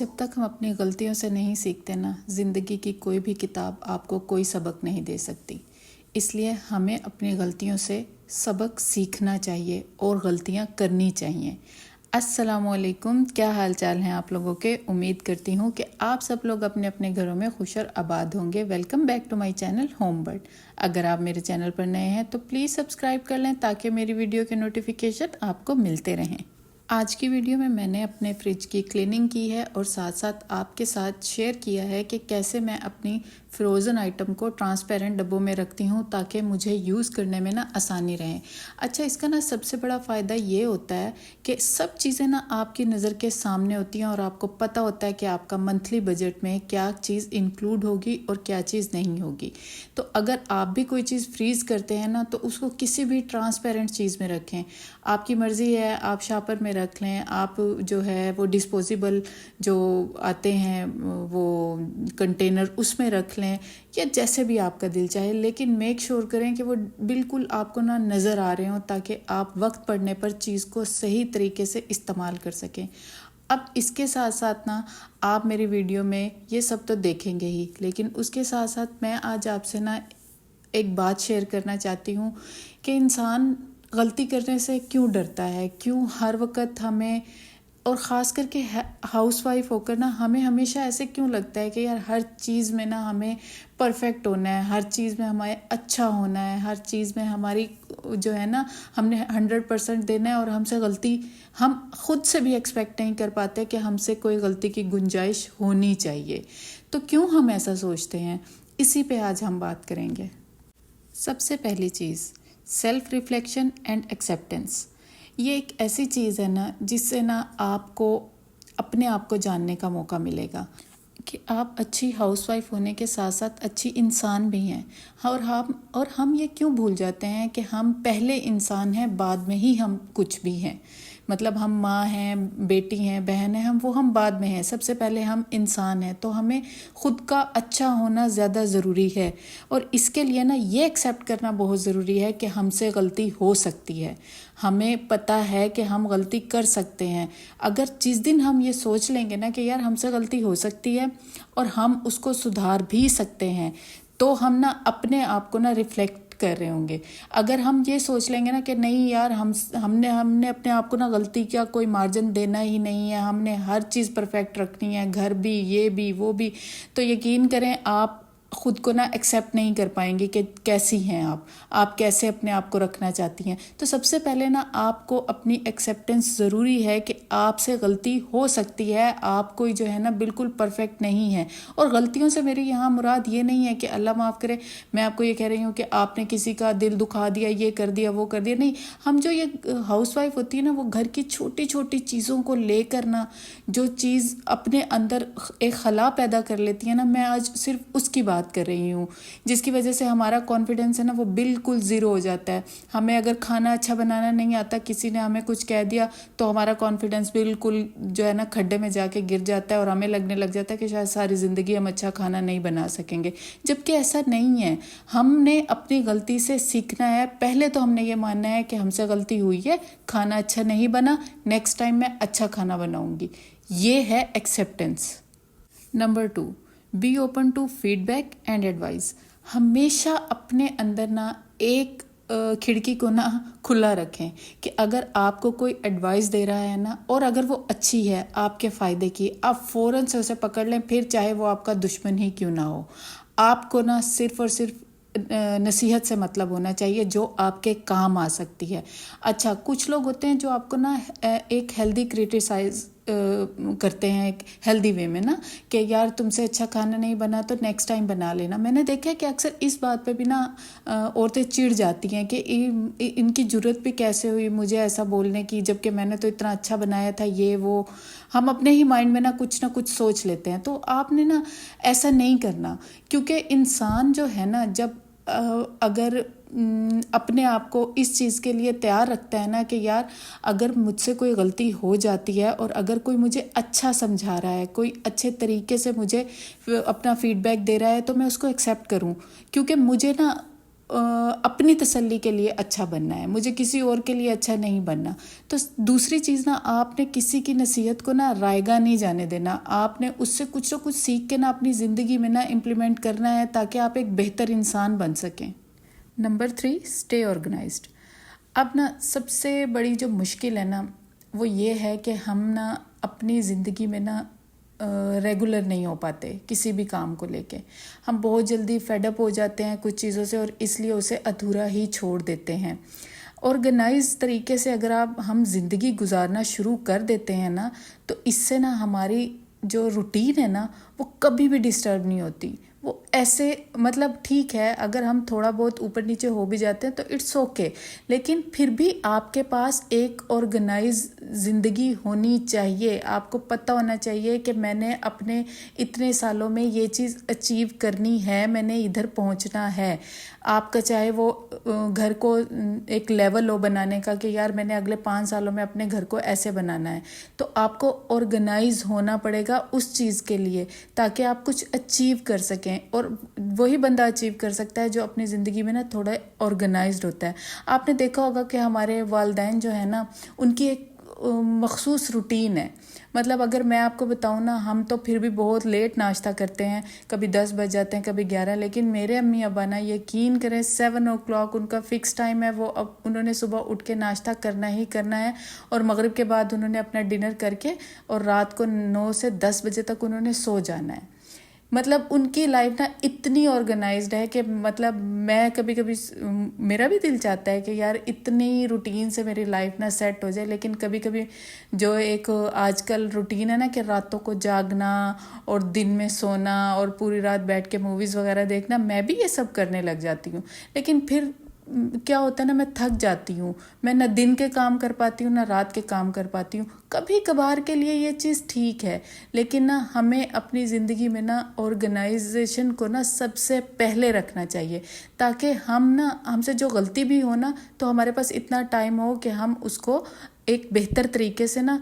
جب تک ہم اپنی غلطیوں سے نہیں سیکھتے نا، زندگی کی کوئی بھی کتاب آپ کو کوئی سبق نہیں دے سکتی۔ اس لیے ہمیں اپنی غلطیوں سے سبق سیکھنا چاہیے اور غلطیاں کرنی چاہیے۔ السلام علیکم، کیا حال چال ہیں آپ لوگوں کے؟ امید کرتی ہوں کہ آپ سب لوگ اپنے اپنے گھروں میں خوش اور آباد ہوں گے۔ Welcome back to my channel home bird. اگر آپ میرے چینل پر نئے ہیں تو پلیز سبسکرائب کر لیں تاکہ میری ویڈیو کے نوٹیفیکیشن آپ کو ملتے رہیں۔ آج کی ویڈیو میں نے اپنے فریج کی کلیننگ کی ہے اور ساتھ ساتھ آپ کے ساتھ شیئر کیا ہے کہ کیسے میں اپنی فروزن آئٹم کو ٹرانسپیرنٹ ڈبوں میں رکھتی ہوں تاکہ مجھے یوز کرنے میں نا آسانی رہے۔ اچھا، اس کا نا سب سے بڑا فائدہ یہ ہوتا ہے کہ سب چیزیں نا آپ کی نظر کے سامنے ہوتی ہیں اور آپ کو پتہ ہوتا ہے کہ آپ کا منتھلی بجٹ میں کیا چیز انکلوڈ ہوگی اور کیا چیز نہیں ہوگی۔ تو اگر آپ بھی کوئی چیز فریز کرتے ہیں نا تو اس کو کسی بھی ٹرانسپیرنٹ چیز میں رکھیں۔ آپ کی مرضی ہے، آپ شاپر میں رکھ لیں، آپ جو ہے وہ ڈسپوزیبل جو آتے ہیں وہ کنٹینر اس میں رکھ لیں، یا جیسے بھی آپ کا دل چاہے، لیکن میک شور کریں کہ وہ بالکل آپ کو نہ نظر آ رہے ہوں تاکہ آپ وقت پڑنے پر چیز کو صحیح طریقے سے استعمال کر سکیں۔ اب اس کے ساتھ ساتھ نا آپ میری ویڈیو میں یہ سب تو دیکھیں گے ہی، لیکن اس کے ساتھ ساتھ میں آج آپ سے نا ایک بات شیئر کرنا چاہتی ہوں کہ انسان غلطی کرنے سے کیوں ڈرتا ہے، کیوں ہر وقت ہمیں، اور خاص کر کے ہاؤس وائف ہو کر نا ہمیں ہمیشہ ایسے کیوں لگتا ہے کہ یار ہر چیز میں نا ہمیں پرفیکٹ ہونا ہے، ہر چیز میں ہمیں اچھا ہونا ہے، ہر چیز میں ہماری جو ہے نا ہم نے 100% دینا ہے، اور ہم سے غلطی ہم خود سے بھی ایکسپیکٹ نہیں کر پاتے کہ ہم سے کوئی غلطی کی گنجائش ہونی چاہیے۔ تو کیوں ہم ایسا سوچتے ہیں، اسی پہ آج ہم بات کریں گے۔ سب سے پہلی چیز، سیلف ریفلیکشن اینڈ ایکسیپٹنس۔ یہ ایک ایسی چیز ہے نا جس سے نا آپ کو اپنے آپ کو جاننے کا موقع ملے گا کہ آپ اچھی ہاؤس وائف ہونے کے ساتھ ساتھ اچھی انسان بھی ہیں، اور ہم یہ کیوں بھول جاتے ہیں کہ ہم پہلے انسان ہیں، بعد میں ہی ہم کچھ بھی ہیں۔ مطلب ہم ماں ہیں، بیٹی ہیں، بہن ہیں، ہم بعد میں ہیں، سب سے پہلے ہم انسان ہیں۔ تو ہمیں خود کا اچھا ہونا زیادہ ضروری ہے، اور اس کے لیے نا یہ ایکسیپٹ کرنا بہت ضروری ہے کہ ہم سے غلطی ہو سکتی ہے۔ ہمیں پتہ ہے کہ ہم غلطی کر سکتے ہیں۔ اگر جس دن ہم یہ سوچ لیں گے نا کہ یار ہم سے غلطی ہو سکتی ہے اور ہم اس کو سدھار بھی سکتے ہیں، تو ہم نا اپنے آپ کو نا ریفلیکٹ کر رہے ہوں گے۔ اگر ہم یہ سوچ لیں گے نا کہ نہیں یار ہم نے اپنے آپ کو نا غلطی کا کوئی مارجن دینا ہی نہیں ہے، ہم نے ہر چیز پرفیکٹ رکھنی ہے، گھر بھی، یہ بھی، وہ بھی، تو یقین کریں آپ خود کو نا ایکسیپٹ نہیں کر پائیں گے کہ کیسی ہیں آپ کیسے اپنے آپ کو رکھنا چاہتی ہیں۔ تو سب سے پہلے نا آپ کو اپنی ایکسیپٹنس ضروری ہے کہ آپ سے غلطی ہو سکتی ہے، آپ کوئی جو ہے نا بالکل پرفیکٹ نہیں ہے۔ اور غلطیوں سے میری یہاں مراد یہ نہیں ہے کہ اللہ معاف کرے، میں آپ کو یہ کہہ رہی ہوں کہ آپ نے کسی کا دل دکھا دیا، یہ کر دیا، وہ کر دیا، نہیں۔ ہم جو یہ ہاؤس وائف ہوتی ہے نا، وہ گھر کی چھوٹی چھوٹی چیزوں کو لے کر نا جو چیز اپنے اندر ایک خلا پیدا کر لیتی ہے نا، میں آج صرف اس کی بات کر رہی ہوں، جس کی وجہ سے ہمارا کانفیڈنس ہے نا وہ بالکل زیرو ہو جاتا ہے۔ ہمیں اگر کھانا اچھا بنانا نہیں آتا، کسی نے ہمیں کچھ کہہ دیا تو ہمارا کانفیڈنس بالکل جو ہے نا کھڈے میں جا کے گر جاتا ہے، اور ہمیں لگنے لگ جاتا ہے کہ شاید ساری زندگی ہم اچھا کھانا نہیں بنا سکیں گے، جبکہ ایسا نہیں ہے۔ ہم نے اپنی غلطی سے سیکھنا ہے۔ پہلے تو ہم نے یہ ماننا ہے کہ ہم سے غلطی ہوئی ہے، کھانا اچھا نہیں بنا، نیکسٹ ٹائم میں اچھا کھانا بناؤں گی۔ یہ ہے acceptance. Number 2، be open to feedback and advice. ہمیشہ اپنے اندر نا ایک کھڑکی کو نا کھلا رکھیں کہ اگر آپ کو کوئی ایڈوائز دے رہا ہے نا، اور اگر وہ اچھی ہے، آپ کے فائدے کی، آپ فوراً سے اسے پکڑ لیں، پھر چاہے وہ آپ کا دشمن ہی کیوں نہ ہو۔ آپ کو نا صرف اور صرف نصیحت سے مطلب ہونا چاہیے جو آپ کے کام آ سکتی ہے۔ اچھا، کچھ لوگ ہوتے ہیں جو آپ کو نا ایک ہیلدی کرٹیسائز کرتے ہیں، ایک ہیلدی وے میں نا، کہ یار تم سے اچھا کھانا نہیں بنا تو نیکسٹ ٹائم بنا لینا۔ میں نے دیکھا ہے کہ اکثر اس بات پہ بھی نا عورتیں چڑ جاتی ہیں کہ ان کی جرت بھی کیسے ہوئی مجھے ایسا بولنے کی، جبکہ میں نے تو اتنا اچھا بنایا تھا، یہ وہ۔ ہم اپنے ہی مائنڈ میں نا کچھ سوچ لیتے ہیں۔ تو آپ نے نا ایسا نہیں کرنا، کیونکہ انسان جو ہے نا جب اگر اپنے آپ کو اس چیز کے لیے تیار رکھتا ہے نا کہ یار اگر مجھ سے کوئی غلطی ہو جاتی ہے، اور اگر کوئی مجھے اچھا سمجھا رہا ہے، کوئی اچھے طریقے سے مجھے اپنا فیڈ بیک دے رہا ہے، تو میں اس کو ایکسیپٹ کروں، کیونکہ مجھے نا اپنی تسلی کے لیے اچھا بننا ہے، مجھے کسی اور کے لیے اچھا نہیں بننا۔ تو دوسری چیز نا، آپ نے کسی کی نصیحت کو نا رائیگاں نہیں جانے دینا، آپ نے اس سے کچھ نہ کچھ سیکھ کے نا اپنی زندگی میں نا امپلیمنٹ کرنا ہے تاکہ آپ ایک بہتر انسان بن سکیں۔ Number 3، stay organised. اب نا سب سے بڑی جو مشکل ہے نا وہ یہ ہے کہ ہم نا اپنی زندگی میں نا ریگولر نہیں ہو پاتے کسی بھی کام کو لے کے، ہم بہت جلدی فیڈ اپ ہو جاتے ہیں کچھ چیزوں سے اور اس لیے اسے ادھورا ہی چھوڑ دیتے ہیں۔ آرگنائز طریقے سے اگر ہم زندگی گزارنا شروع کر دیتے ہیں نا تو اس سے نا ہماری جو روٹین ہے نا وہ کبھی بھی ڈسٹرب نہیں ہوتی۔ وہ ایسے مطلب ٹھیک ہے اگر ہم تھوڑا بہت اوپر نیچے ہو بھی جاتے ہیں تو اٹس اوکے، لیکن پھر بھی آپ کے پاس ایک آرگنائز زندگی ہونی چاہیے۔ آپ کو پتہ ہونا چاہیے کہ میں نے اپنے اتنے سالوں میں یہ چیز اچیو کرنی ہے، میں نے ادھر پہنچنا ہے۔ آپ کا چاہے وہ گھر کو ایک لیول ہو بنانے کا کہ یار میں نے اگلے 5 سالوں میں اپنے گھر کو ایسے بنانا ہے، تو آپ کو آرگنائز ہونا پڑے گا اس چیز کے لیے تاکہ آپ کچھ اچیو کر سکیں۔ اور وہی بندہ اچیو کر سکتا ہے جو اپنی زندگی میں نا تھوڑا آرگنائزڈ ہوتا ہے۔ آپ نے دیکھا ہوگا کہ ہمارے والدین جو ہے نا ان کی ایک مخصوص روٹین ہے، مطلب اگر میں آپ کو بتاؤں نا ہم تو پھر بھی بہت لیٹ ناشتہ کرتے ہیں، کبھی 10 بج جاتے ہیں کبھی 11، لیکن میرے امی ابا نا یقین کریں 7 ان کا فکس ٹائم ہے، وہ اب انہوں نے صبح اٹھ کے ناشتہ کرنا ہی کرنا ہے اور مغرب کے بعد انہوں نے اپنا ڈنر کر کے اور رات کو 9 سے 10 بجے تک انہوں نے سو جانا ہے۔ مطلب ان کی لائف نا اتنی آرگنائزڈ ہے کہ مطلب میں کبھی کبھی میرا بھی دل چاہتا ہے کہ یار اتنی روٹین سے میری لائف نا سیٹ ہو جائے، لیکن کبھی کبھی جو ایک آج کل روٹین ہے نا کہ راتوں کو جاگنا اور دن میں سونا اور پوری رات بیٹھ کے موویز وغیرہ دیکھنا، میں بھی یہ سب کرنے لگ جاتی ہوں، لیکن پھر کیا ہوتا ہے نا میں تھک جاتی ہوں، میں نہ دن کے کام کر پاتی ہوں نہ رات کے کام کر پاتی ہوں۔ کبھی کبھار کے لیے یہ چیز ٹھیک ہے، لیکن نا ہمیں اپنی زندگی میں نا آرگنائزیشن کو نا سب سے پہلے رکھنا چاہیے تاکہ ہم سے جو غلطی بھی ہو نا تو ہمارے پاس اتنا ٹائم ہو کہ ہم اس کو ایک بہتر طریقے سے نا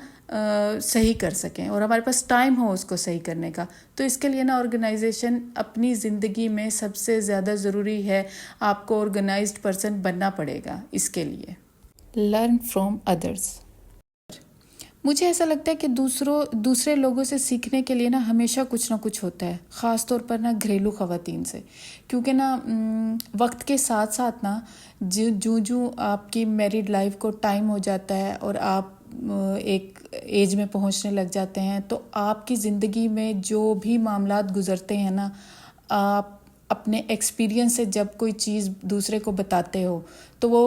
صحیح کر سکیں اور ہمارے پاس ٹائم ہو اس کو صحیح کرنے کا۔ تو اس کے لیے نا آرگنائزیشن اپنی زندگی میں سب سے زیادہ ضروری ہے، آپ کو آرگنائزڈ پرسن بننا پڑے گا اس کے لیے۔ Learn from others. مجھے ایسا لگتا ہے کہ دوسرے لوگوں سے سیکھنے کے لیے نا ہمیشہ کچھ نہ کچھ ہوتا ہے، خاص طور پر نا گھریلو خواتین سے، کیونکہ نا وقت کے ساتھ ساتھ نا جو آپ کی میریڈ لائف کو ٹائم ہو جاتا ہے اور آپ ایک ایج میں پہنچنے لگ جاتے ہیں تو آپ کی زندگی میں جو بھی معاملات گزرتے ہیں نا، آپ اپنے ایکسپیرینس سے جب کوئی چیز دوسرے کو بتاتے ہو تو وہ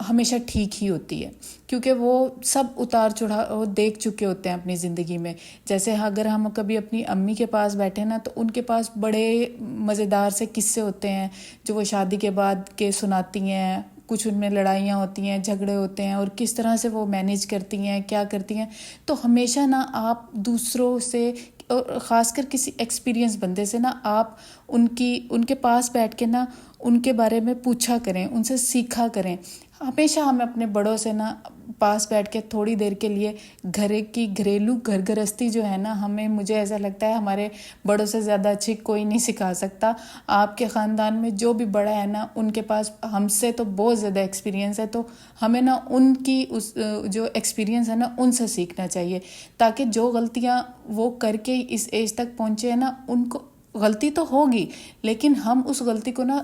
ہمیشہ ٹھیک ہی ہوتی ہے، کیونکہ وہ سب اتار چڑھاؤ دیکھ چکے ہوتے ہیں اپنی زندگی میں۔ جیسے اگر ہم کبھی اپنی امی کے پاس بیٹھے نا تو ان کے پاس بڑے مزیدار سے قصے ہوتے ہیں جو وہ شادی کے بعد کے سناتی ہیں، کچھ ان میں لڑائیاں ہوتی ہیں، جھگڑے ہوتے ہیں اور کس طرح سے وہ مینیج کرتی ہیں، کیا کرتی ہیں۔ تو ہمیشہ نا آپ دوسروں سے اور خاص کر کسی ایکسپیرینس بندے سے نا آپ ان کے پاس بیٹھ کے نا ان کے بارے میں پوچھا کریں، ان سے سیکھا کریں۔ ہمیشہ ہمیں اپنے بڑوں سے نا پاس بیٹھ کے تھوڑی دیر کے لیے گھریلو گھرستی جو ہے نا مجھے ایسا لگتا ہے ہمارے بڑوں سے زیادہ اچھی کوئی نہیں سکھا سکتا۔ آپ کے خاندان میں جو بھی بڑا ہے نا ان کے پاس ہم سے تو بہت زیادہ ایکسپیرینس ہے، تو ہمیں نا ان کی جو ایکسپیرینس ہے نا ان سے سیکھنا چاہیے تاکہ جو غلطیاں وہ کر کے اس ایج تک پہنچے ہیں نا، ان کو غلطی تو ہوگی لیکن ہم اس غلطی کو نا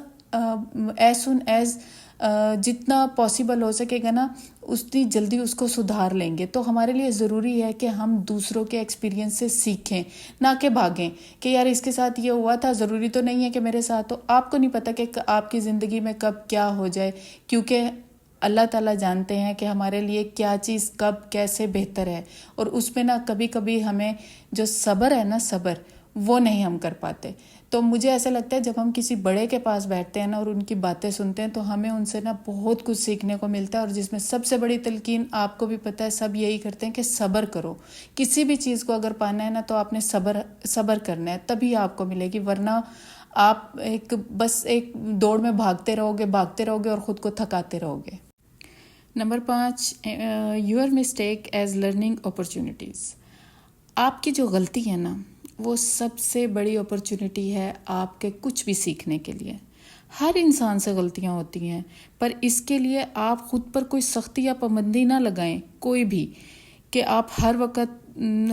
ایز سون ایز جتنا پاسبل ہو سکے گا نا اتنی جلدی اس کو سدھار لیں گے۔ تو ہمارے لیے ضروری ہے کہ ہم دوسروں کے ایکسپیرینس سے سیکھیں، نہ کہ بھاگیں کہ یار اس کے ساتھ یہ ہوا تھا، ضروری تو نہیں ہے کہ میرے ساتھ ہو۔ آپ کو نہیں پتہ کہ آپ کی زندگی میں کب کیا ہو جائے، کیونکہ اللہ تعالیٰ جانتے ہیں کہ ہمارے لیے کیا چیز کب کیسے بہتر ہے، اور اس میں نا کبھی کبھی ہمیں جو صبر ہے نا وہ نہیں ہم کر پاتے۔ تو مجھے ایسا لگتا ہے جب ہم کسی بڑے کے پاس بیٹھتے ہیں نا اور ان کی باتیں سنتے ہیں تو ہمیں ان سے نا بہت کچھ سیکھنے کو ملتا ہے، اور جس میں سب سے بڑی تلقین آپ کو بھی پتہ ہے سب یہی کرتے ہیں کہ صبر کرو۔ کسی بھی چیز کو اگر پانا ہے نا تو آپ نے صبر کرنا ہے، تبھی آپ کو ملے گی، ورنہ آپ بس ایک دوڑ میں بھاگتے رہو گے اور خود کو تھکاتے رہو گے۔ Number 5، your mistake as learning opportunities. آپ کی جو غلطی ہے نا وہ سب سے بڑی اپرچونٹی ہے آپ کے کچھ بھی سیکھنے کے لیے۔ ہر انسان سے غلطیاں ہوتی ہیں، پر اس کے لیے آپ خود پر کوئی سختی یا پابندی نہ لگائیں کوئی بھی، کہ آپ ہر وقت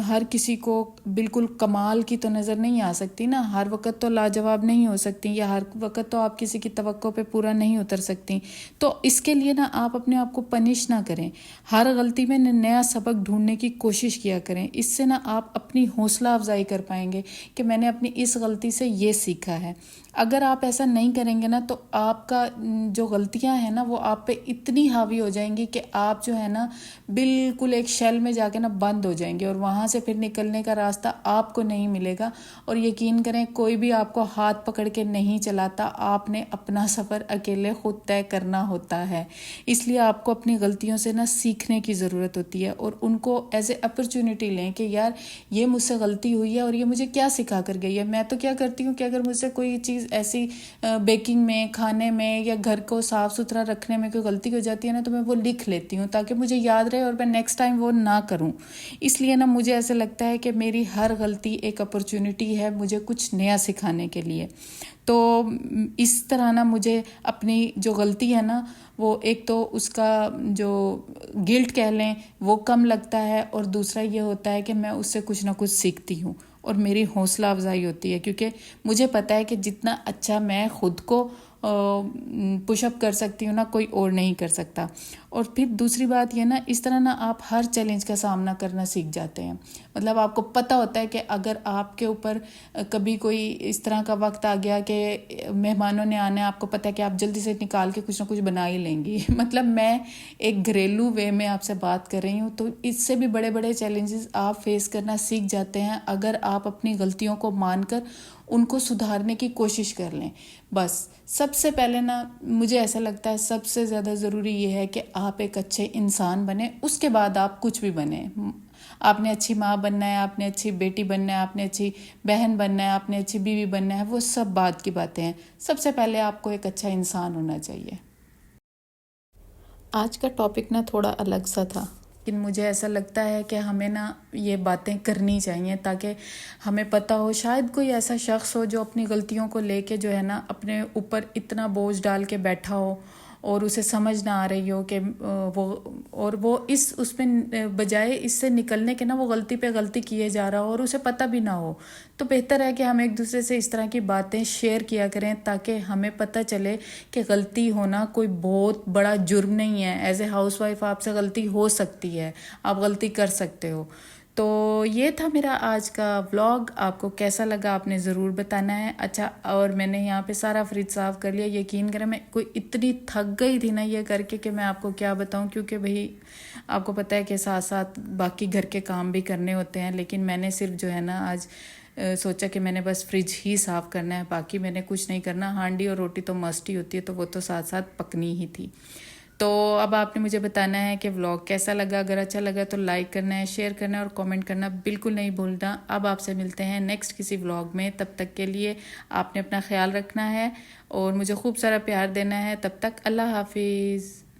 ہر کسی کو بالکل کمال کی تو نظر نہیں آ سکتی نا، ہر وقت تو لاجواب نہیں ہو سکتی، یا ہر وقت تو آپ کسی کی توقع پہ پورا نہیں اتر سکتی. تو اس کے لیے نا آپ اپنے آپ کو پنش نہ کریں، ہر غلطی میں نیا سبق ڈھونڈنے کی کوشش کیا کریں. اس سے نا آپ اپنی حوصلہ افزائی کر پائیں گے کہ میں نے اپنی اس غلطی سے یہ سیکھا ہے. اگر آپ ایسا نہیں کریں گے نا تو آپ کا جو غلطیاں ہیں نا وہ آپ پہ اتنی حاوی ہو جائیں گی کہ آپ جو ہے نا بالکل ایک شیل میں جا کے نا بند ہو جائیں گے، اور وہاں سے پھر نکلنے کا راستہ آپ کو نہیں ملے گا. اور یقین کریں کوئی بھی آپ کو ہاتھ پکڑ کے نہیں چلاتا، آپ نے اپنا سفر اکیلے خود طے کرنا ہوتا ہے. اس لیے آپ کو اپنی غلطیوں سے نا سیکھنے کی ضرورت ہوتی ہے، اور ان کو ایز اے اپرچونٹی لیں کہ یار یہ مجھ سے غلطی ہوئی ہے اور یہ مجھے کیا سکھا کر گئی ہے. میں تو کیا کرتی ہوں کہ اگر مجھ سے کوئی چیز ایسی بیکنگ میں، کھانے میں، یا گھر کو صاف ستھرا رکھنے میں کوئی غلطی ہو جاتی ہے نا تو میں وہ لکھ لیتی ہوں تاکہ مجھے یاد رہے اور میں نیکسٹ ٹائم وہ نہ کروں. اس لیے نا مجھے ایسا لگتا ہے کہ میری ہر غلطی ایک اپرچونٹی ہے مجھے کچھ نیا سکھانے کے لیے. تو اس طرح نا مجھے اپنی جو غلطی ہے نا وہ ایک تو اس کا جو گلٹ کہہ لیں وہ کم لگتا ہے، اور دوسرا یہ ہوتا ہے کہ میں اس سے کچھ نہ کچھ سیکھتی ہوں اور میری حوصلہ افزائی ہوتی ہے، کیونکہ مجھے پتہ ہے کہ جتنا اچھا میں خود کو پش اپ کر سکتی ہوں نا کوئی اور نہیں کر سکتا. اور پھر دوسری بات یہ نا اس طرح نا آپ ہر چیلنج کا سامنا کرنا سیکھ جاتے ہیں. مطلب آپ کو پتہ ہوتا ہے کہ اگر آپ کے اوپر کبھی کوئی اس طرح کا وقت آ گیا کہ مہمانوں نے آنا ہے، آپ کو پتہ ہے کہ آپ جلدی سے نکال کے کچھ نہ کچھ بنا ہی لیں گی. مطلب میں ایک گھریلو وے میں آپ سے بات کر رہی ہوں، تو اس سے بھی بڑے بڑے چیلنجز آپ فیس کرنا سیکھ جاتے ہیں اگر آپ اپنی غلطیوں کو مان کر ان کو سدھارنے کی کوشش کر لیں. بس سب سے پہلے نا مجھے ایسا لگتا ہے سب سے زیادہ ضروری یہ ہے کہ آپ ایک اچھے انسان بنیں، اس کے بعد آپ کچھ بھی بنیں. آپ نے اچھی ماں بننا ہے، آپ نے اچھی بیٹی بننا ہے، آپ نے اچھی بہن بننا ہے، آپ نے اچھی بیوی بننا ہے، وہ سب بعد کی باتیں ہیں. سب سے پہلے آپ کو ایک اچھا انسان ہونا چاہیے. آج کا ٹاپک نا تھوڑا الگ سا تھا، لیکن مجھے ایسا لگتا ہے کہ ہمیں نا یہ باتیں کرنی چاہیے تاکہ ہمیں پتہ ہو. شاید کوئی ایسا شخص ہو جو اپنی غلطیوں کو لے کے جو ہے نا اپنے اوپر اتنا بوجھ ڈال کے بیٹھا ہو اور اسے سمجھ نہ آ رہی ہو کہ وہ اس پہ بجائے اس سے نکلنے کے نا وہ غلطی پہ غلطی کیے جا رہا ہو اور اسے پتہ بھی نہ ہو. تو بہتر ہے کہ ہم ایک دوسرے سے اس طرح کی باتیں شیئر کیا کریں تاکہ ہمیں پتہ چلے کہ غلطی ہونا کوئی بہت بڑا جرم نہیں ہے. ایز اے ہاؤس وائف آپ سے غلطی ہو سکتی ہے، آپ غلطی کر سکتے ہو. تو یہ تھا میرا آج کا ولاگ. آپ کو کیسا لگا آپ نے ضرور بتانا ہے. اچھا، اور میں نے یہاں پہ سارا فریج صاف کر لیا. یقین کریں میں کوئی اتنی تھک گئی تھی نا یہ کر کے کہ میں آپ کو کیا بتاؤں، کیونکہ بھئی آپ کو پتہ ہے کہ ساتھ ساتھ باقی گھر کے کام بھی کرنے ہوتے ہیں. لیکن میں نے صرف جو ہے نا آج سوچا کہ میں نے بس فریج ہی صاف کرنا ہے، باقی میں نے کچھ نہیں کرنا. ہانڈی اور روٹی تو مسٹ ہی ہوتی ہے تو وہ تو ساتھ ساتھ پکنی ہی تھی. تو اب آپ نے مجھے بتانا ہے کہ ولاگ کیسا لگا. اگر اچھا لگا تو لائک کرنا ہے، شیئر کرنا ہے اور کامنٹ کرنا بالکل نہیں بھولنا. اب آپ سے ملتے ہیں نیکسٹ کسی ولاگ میں. تب تک کے لیے آپ نے اپنا خیال رکھنا ہے اور مجھے خوب سارا پیار دینا ہے. تب تک اللہ حافظ.